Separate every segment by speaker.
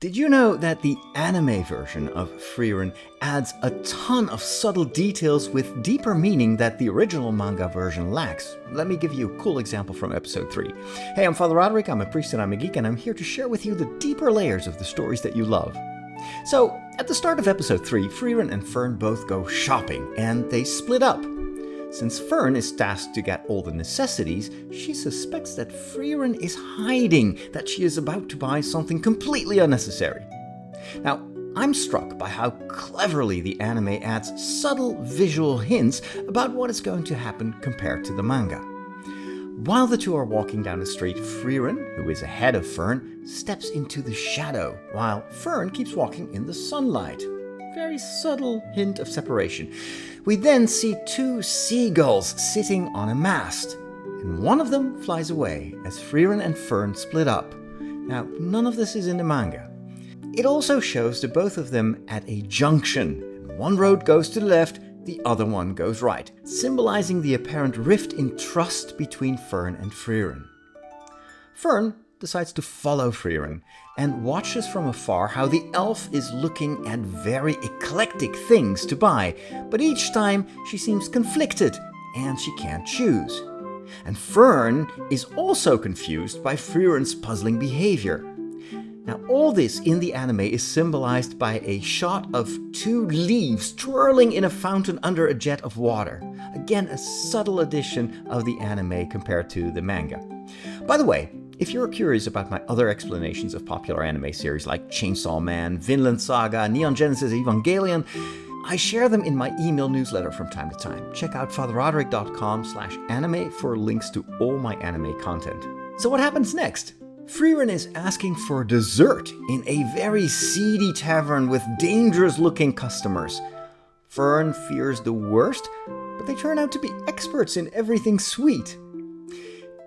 Speaker 1: Did you know that the anime version of Frieren adds a ton of subtle details with deeper meaning that the original manga version lacks? Let me give you a cool example from episode 3. Hey, I'm Father Roderick, I'm a priest and I'm a geek, and I'm here to share with you the deeper layers of the stories that you love. So, at the start of episode 3, Frieren and Fern both go shopping, and they split up. Since Fern is tasked to get all the necessities, she suspects that Frieren is hiding that she is about to buy something completely unnecessary. Now, I'm struck by how cleverly the anime adds subtle visual hints about what is going to happen compared to the manga. While the two are walking down the street, Frieren, who is ahead of Fern, steps into the shadow, while Fern keeps walking in the sunlight. Very subtle hint of separation. We then see two seagulls sitting on a mast, and one of them flies away as Frieren and Fern split up. Now, none of this is in the manga. It also shows the both of them at a junction. One road goes to the left, the other one goes right, symbolizing the apparent rift in trust between Fern and Frieren. Fern decides to follow Frieren and watches from afar how the elf is looking at very eclectic things to buy, but each time she seems conflicted and she can't choose. And Fern is also confused by Frieren's puzzling behavior. Now, all this in the anime is symbolized by a shot of two leaves twirling in a fountain under a jet of water. Again, a subtle addition of the anime compared to the manga. By the way, if you're curious about my other explanations of popular anime series like Chainsaw Man, Vinland Saga, Neon Genesis Evangelion, I share them in my email newsletter from time to time. Check out fatherroderick.com/anime for links to all my anime content. So what happens next? Frieren is asking for dessert in a very seedy tavern with dangerous-looking customers. Fern fears the worst, but they turn out to be experts in everything sweet.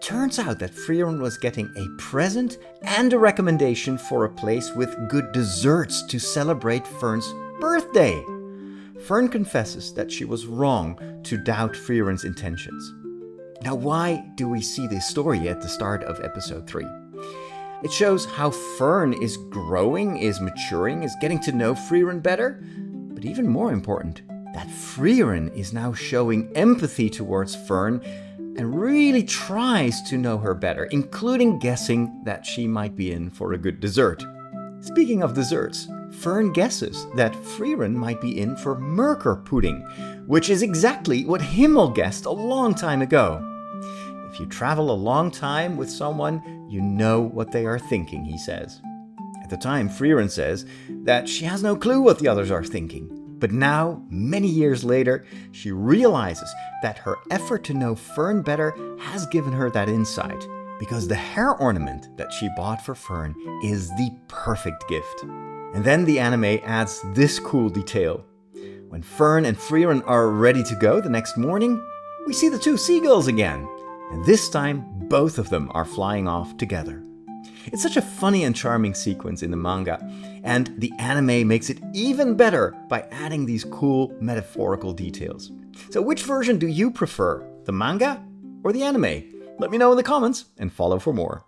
Speaker 1: Turns out that Frieren was getting a present and a recommendation for a place with good desserts to celebrate Fern's birthday. Fern confesses that she was wrong to doubt Frieren's intentions. Now, why do we see this story at the start of episode 3? It shows how Fern is growing, is maturing, is getting to know Frieren better, but even more important, that Frieren is now showing empathy towards Fern and really tries to know her better, including guessing that she might be in for a good dessert. Speaking of desserts, Fern guesses that Frieren might be in for Merker pudding, which is exactly what Himmel guessed a long time ago. If you travel a long time with someone, you know what they are thinking, he says. At the time, Frieren says that she has no clue what the others are thinking. But now, many years later, she realizes that her effort to know Fern better has given her that insight, because the hair ornament that she bought for Fern is the perfect gift. And then the anime adds this cool detail. When Fern and Frieren are ready to go the next morning, we see the two seagulls again. And this time, both of them are flying off together. It's such a funny and charming sequence in the manga, and the anime makes it even better by adding these cool metaphorical details. So which version do you prefer, the manga or the anime? Let me know in the comments and follow for more.